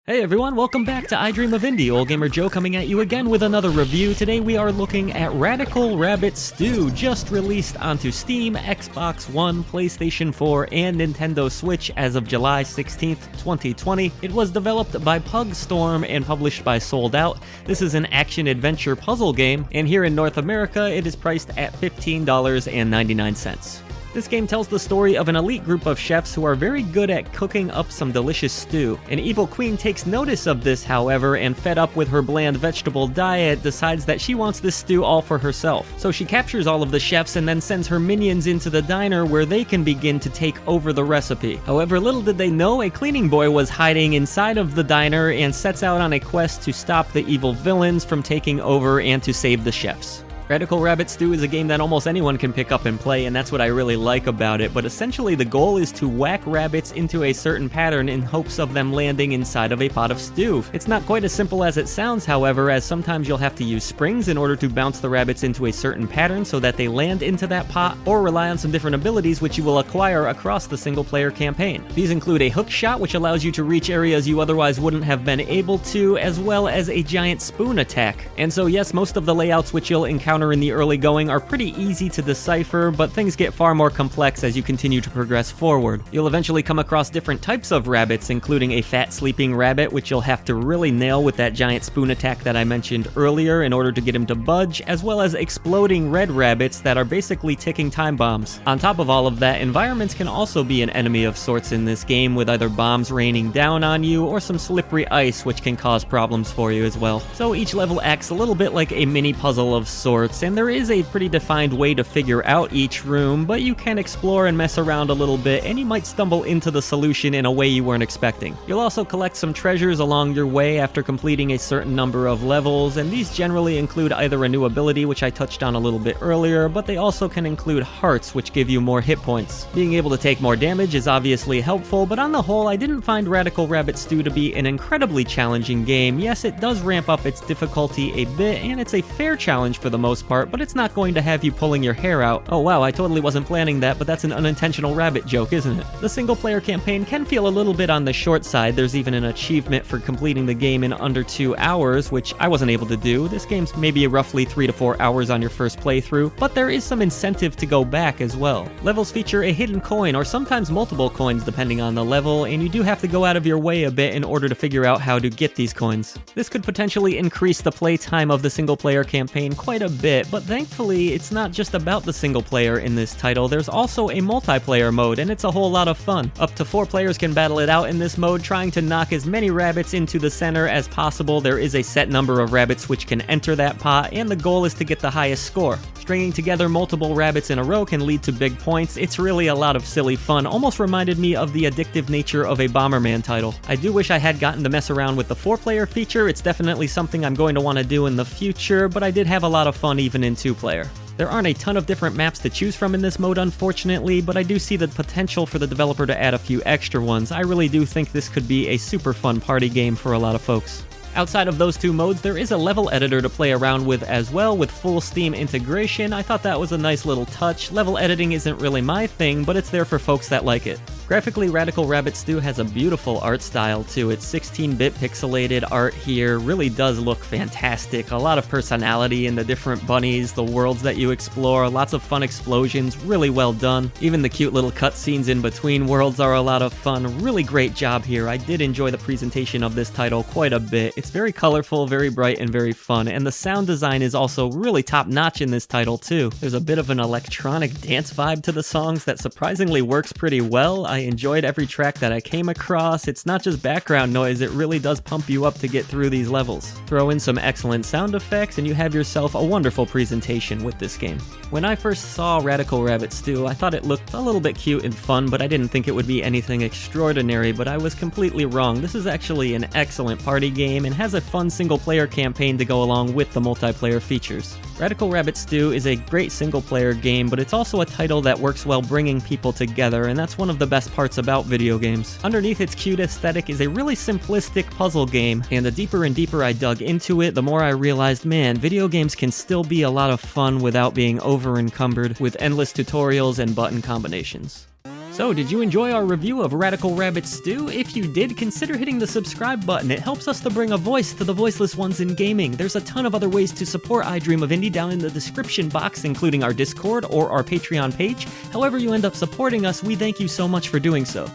Hey everyone, welcome back to I Dream of Indie. Ole Gamer Joe coming at you again with another review. Today we are looking at Radical Rabbit Stew, just released onto Steam, Xbox One, PlayStation 4, and Nintendo Switch as of July 16th, 2020. It was developed by Pugstorm and published by Sold Out. This is an action-adventure puzzle game, and here in North America it is priced at $15.99. This game tells the story of an elite group of chefs who are very good at cooking up some delicious stew. An evil queen takes notice of this, however, and fed up with her bland vegetable diet, decides that she wants this stew all for herself. So she captures all of the chefs and then sends her minions into the diner where they can begin to take over the recipe. However, little did they know, a cleaning boy was hiding inside of the diner and sets out on a quest to stop the evil villains from taking over and to save the chefs. Radical Rabbit Stew is a game that almost anyone can pick up and play, and that's what I really like about it, but essentially the goal is to whack rabbits into a certain pattern in hopes of them landing inside of a pot of stew. It's not quite as simple as it sounds, however, as sometimes you'll have to use springs in order to bounce the rabbits into a certain pattern so that they land into that pot, or rely on some different abilities which you will acquire across the single-player campaign. These include a hook shot, which allows you to reach areas you otherwise wouldn't have been able to, as well as a giant spoon attack. And so yes, most of the layouts which you'll encounter in the early going are pretty easy to decipher, but things get far more complex as you continue to progress forward. You'll eventually come across different types of rabbits, including a fat sleeping rabbit, which you'll have to really nail with that giant spoon attack that I mentioned earlier in order to get him to budge, as well as exploding red rabbits that are basically ticking time bombs. On top of all of that, environments can also be an enemy of sorts in this game, with either bombs raining down on you or some slippery ice which can cause problems for you as well. So each level acts a little bit like a mini puzzle of sorts, and there is a pretty defined way to figure out each room, but you can explore and mess around a little bit, and you might stumble into the solution in a way you weren't expecting. You'll also collect some treasures along your way after completing a certain number of levels, and these generally include either a new ability, which I touched on a little bit earlier, but they also can include hearts, which give you more hit points. Being able to take more damage is obviously helpful, but on the whole, I didn't find Radical Rabbit Stew to be an incredibly challenging game. Yes, it does ramp up its difficulty a bit, and it's a fair challenge for the most part, but it's not going to have you pulling your hair out. Oh wow, I totally wasn't planning that, but that's an unintentional rabbit joke, isn't it? The single-player campaign can feel a little bit on the short side. There's even an achievement for completing the game in under 2 hours, which I wasn't able to do. This game's maybe roughly 3 to 4 hours on your first playthrough, but there is some incentive to go back as well. Levels feature a hidden coin, or sometimes multiple coins depending on the level, and you do have to go out of your way a bit in order to figure out how to get these coins. This could potentially increase the playtime of the single-player campaign quite a bit, but thankfully it's not just about the single player in this title. There's also a multiplayer mode, and it's a whole lot of fun. Up to 4 players can battle it out in this mode, trying to knock as many rabbits into the center as possible. There is a set number of rabbits which can enter that pot, and the goal is to get the highest score. Stringing together multiple rabbits in a row can lead to big points. It's really a lot of silly fun. Almost reminded me of the addictive nature of a Bomberman title. I do wish I had gotten to mess around with the 4-player feature. It's definitely something I'm going to want to do in the future, but I did have a lot of fun even in 2-player. There aren't a ton of different maps to choose from in this mode, unfortunately, but I do see the potential for the developer to add a few extra ones. I really do think this could be a super fun party game for a lot of folks. Outside of those 2 modes, there is a level editor to play around with as well, with full Steam integration. I thought that was a nice little touch. Level editing isn't really my thing, but it's there for folks that like it. Graphically, Radical Rabbit Stew has a beautiful art style too. Its 16-bit pixelated art here really does look fantastic. A lot of personality in the different bunnies, the worlds that you explore, lots of fun explosions, really well done. Even the cute little cutscenes in between worlds are a lot of fun. Really great job here. I did enjoy the presentation of this title quite a bit. It's very colorful, very bright, and very fun, and the sound design is also really top-notch in this title too. There's a bit of an electronic dance vibe to the songs that surprisingly works pretty well. I enjoyed every track that I came across. It's not just background noise, it really does pump you up to get through these levels. Throw in some excellent sound effects and you have yourself a wonderful presentation with this game. When I first saw Radical Rabbit Stew, I thought it looked a little bit cute and fun, but I didn't think it would be anything extraordinary, but I was completely wrong. This is actually an excellent party game and has a fun single-player campaign to go along with the multiplayer features. Radical Rabbit Stew is a great single-player game, but it's also a title that works well bringing people together, and that's one of the best parts about video games. Underneath its cute aesthetic is a really simplistic puzzle game, and the deeper and deeper I dug into it, the more I realized, man, video games can still be a lot of fun without being over-encumbered with endless tutorials and button combinations. So, did you enjoy our review of Radical Rabbit Stew? If you did, consider hitting the subscribe button. It helps us to bring a voice to the voiceless ones in gaming. There's a ton of other ways to support I Dream of Indie down in the description box, including our Discord or our Patreon page. However you end up supporting us, we thank you so much for doing so.